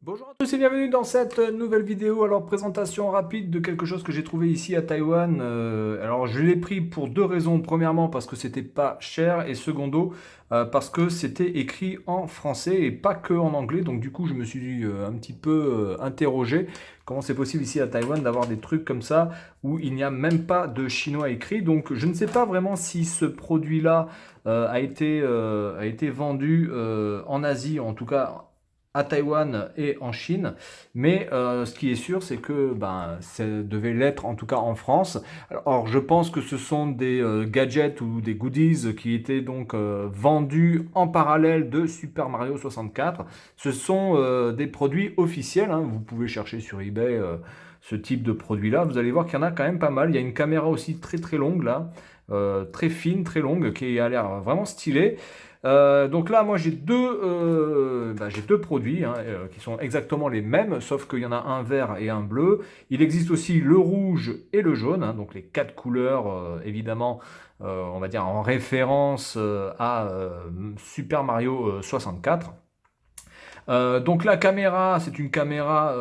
Bonjour à tous et bienvenue dans cette nouvelle vidéo. Alors, présentation rapide de quelque chose que j'ai trouvé ici à Taïwan. Alors, je l'ai pris pour deux raisons. Premièrement, parce que c'était pas cher, et secondo, parce que c'était écrit en français et pas que en anglais. Donc, du coup, je me suis un petit peu interrogé. Comment c'est possible ici à Taïwan d'avoir des trucs comme ça où il n'y a même pas de chinois écrit. Donc, je ne sais pas vraiment si ce produit-là a été vendu en Asie, en tout cas à Taïwan et en Chine, mais ce qui est sûr, c'est que ça devait l'être en tout cas en France. Alors, je pense que ce sont des gadgets ou des goodies qui étaient donc vendus en parallèle de Super Mario 64. Ce sont des produits officiels, hein. Vous pouvez chercher sur eBay ce type de produit-là. Vous allez voir qu'il y en a quand même pas mal. Il y a une caméra aussi très très longue là, très fine, très longue, qui a l'air vraiment stylée. Donc là, moi j'ai deux produits hein, qui sont exactement les mêmes, sauf qu'il y en a un vert et un bleu. Il existe aussi le rouge et le jaune, hein, donc les quatre couleurs, évidemment, on va dire en référence à Super Mario 64. Donc la caméra, c'est une caméra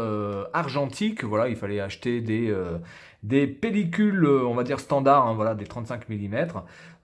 argentique. Voilà, il fallait acheter des pellicules, on va dire standard, hein, voilà, des 35 mm.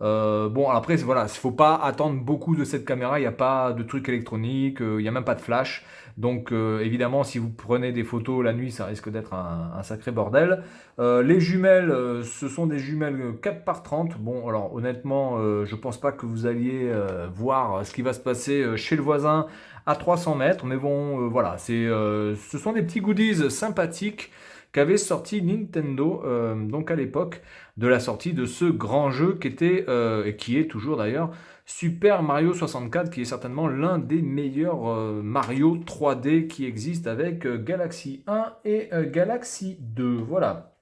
Bon, après, voilà, il ne faut pas attendre beaucoup de cette caméra. Il n'y a pas de truc électronique, il n'y a même pas de flash. Donc évidemment, si vous prenez des photos la nuit, ça risque d'être un sacré bordel. Les jumelles, ce sont des jumelles 4x30. Bon, alors honnêtement, je pense pas que vous alliez voir ce qui va se passer chez le voisin à 300 mètres. Mais bon, voilà, ce sont des petits goodies sympathiques qu'avait sorti Nintendo donc à l'époque de la sortie de ce grand jeu qui était et qui est toujours d'ailleurs Super Mario 64, qui est certainement l'un des meilleurs Mario 3D qui existe avec Galaxy 1 et Galaxy 2. Voilà.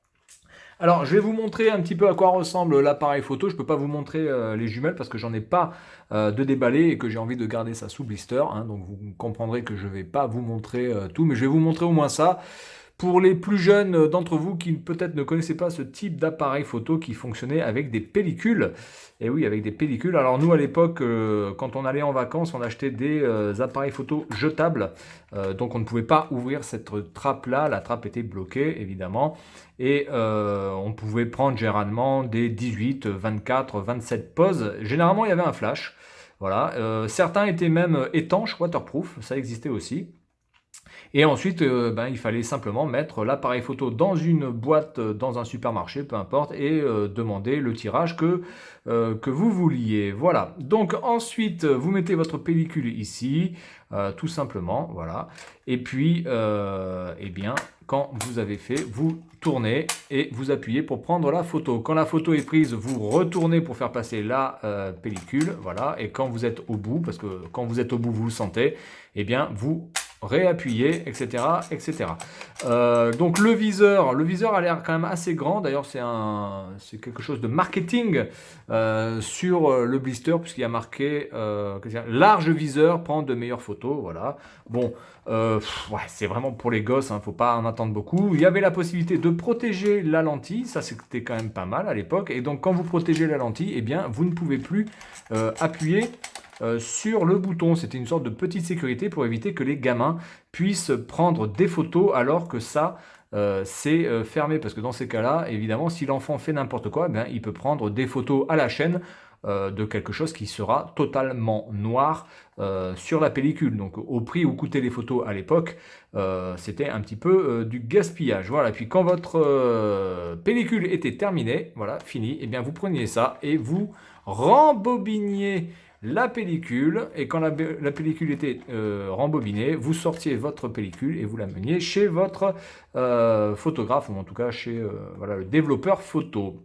Alors, je vais vous montrer un petit peu à quoi ressemble l'appareil photo. Je ne peux pas vous montrer les jumelles parce que j'en ai pas de déballé et que j'ai envie de garder ça sous blister, hein. Donc, vous comprendrez que je ne vais pas vous montrer tout, mais je vais vous montrer au moins ça. Pour les plus jeunes d'entre vous qui peut-être ne connaissaient pas ce type d'appareil photo qui fonctionnait avec des pellicules, et oui, avec des pellicules. Alors nous, à l'époque, quand on allait en vacances, on achetait des appareils photo jetables. Donc on ne pouvait pas ouvrir cette trappe-là. La trappe était bloquée, évidemment. Et on pouvait prendre généralement des 18, 24, 27 poses. Généralement, il y avait un flash. Voilà. Certains étaient même étanches, waterproof. Ça existait aussi. Et ensuite, il fallait simplement mettre l'appareil photo dans une boîte, dans un supermarché, peu importe, et demander le tirage que vous vouliez. Voilà. Donc ensuite, vous mettez votre pellicule ici, tout simplement, voilà. Et puis, eh bien, quand vous avez fait, vous tournez et vous appuyez pour prendre la photo. Quand la photo est prise, vous retournez pour faire passer la pellicule, voilà. Et quand vous êtes au bout, parce que quand vous êtes au bout, vous le sentez, eh bien, vous réappuyer, etc., etc. Donc le viseur a l'air quand même assez grand. D'ailleurs, c'est quelque chose de marketing sur le blister puisqu'il y a marqué large viseur prend de meilleures photos. Voilà. Bon, ouais, c'est vraiment pour les gosses. Faut pas en attendre beaucoup. Il y avait la possibilité de protéger la lentille. Ça, c'était quand même pas mal à l'époque. Et donc, quand vous protégez la lentille, eh bien, vous ne pouvez plus appuyer sur le bouton. C'était une sorte de petite sécurité pour éviter que les gamins puissent prendre des photos alors que ça c'est fermé. Parce que dans ces cas-là, évidemment, si l'enfant fait n'importe quoi, eh il peut prendre des photos à la chaîne de quelque chose qui sera totalement noir sur la pellicule. Donc au prix où coûtaient les photos à l'époque, c'était un petit peu du gaspillage. Voilà. Et puis quand votre pellicule était terminée, voilà, fini, et bien vous preniez ça et vous rembobiniez la pellicule, et quand la pellicule était rembobinée, vous sortiez votre pellicule et vous la meniez chez votre photographe, ou en tout cas chez voilà, le développeur photo.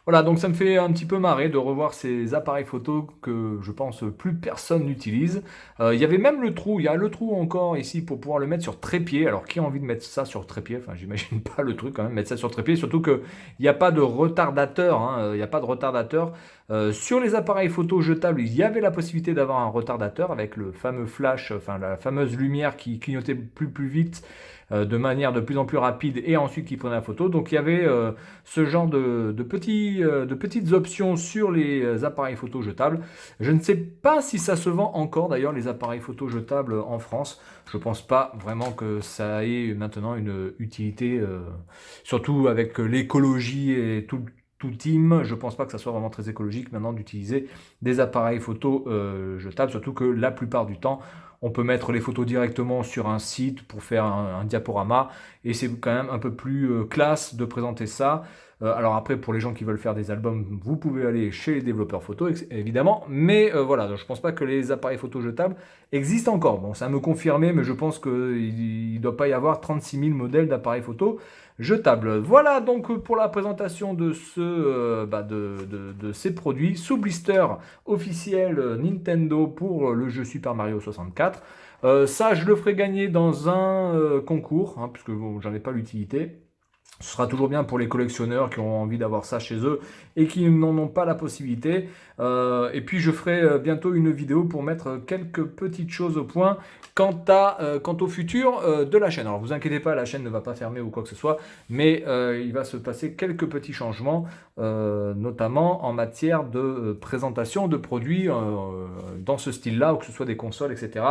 Voilà, donc ça me fait un petit peu marrer de revoir ces appareils photo que je pense plus personne n'utilise. Il y avait même le trou, il y a le trou encore ici pour pouvoir le mettre sur trépied. Alors qui a envie de mettre ça sur trépied? Enfin, j'imagine pas le truc quand même, mettre ça sur trépied, surtout qu'il n'y a pas de retardateur, hein, il n'y a pas de retardateur. Sur les appareils photo jetables, il y avait la possibilité d'avoir un retardateur avec le fameux flash, enfin la fameuse lumière qui clignotait plus vite de manière de plus en plus rapide et ensuite qui prenaient la photo. Donc il y avait ce genre de petites options sur les appareils photo jetables. Je ne sais pas si ça se vend encore d'ailleurs les appareils photo jetables en France. Je pense pas vraiment que ça ait maintenant une utilité, surtout avec l'écologie et tout team. Je pense pas que ça soit vraiment très écologique maintenant d'utiliser des appareils photo jetables, surtout que la plupart du temps, on peut mettre les photos directement sur un site pour faire un diaporama et c'est quand même un peu plus classe de présenter ça. Alors après, pour les gens qui veulent faire des albums, vous pouvez aller chez les développeurs photo, évidemment. Mais voilà, donc je pense pas que les appareils photo jetables existent encore. Bon, ça me confirmer, mais je pense qu'il ne doit pas y avoir 36 000 modèles d'appareils photo jetables. Voilà donc pour la présentation de de ces produits sous blister officiel Nintendo pour le jeu Super Mario 64. Ça, je le ferai gagner dans un concours, hein, puisque bon, j'en ai pas l'utilité. Ce sera toujours bien pour les collectionneurs qui ont envie d'avoir ça chez eux et qui n'en ont pas la possibilité. Et puis je ferai bientôt une vidéo pour mettre quelques petites choses au point quant au futur de la chaîne. Alors vous inquiétez pas, la chaîne ne va pas fermer ou quoi que ce soit, mais il va se passer quelques petits changements, notamment en matière de présentation de produits dans ce style-là, ou que ce soit des consoles, etc.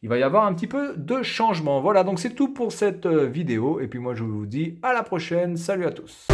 Il va y avoir un petit peu de changement. Voilà, donc c'est tout pour cette vidéo. Et puis moi, je vous dis à la prochaine. Salut à tous.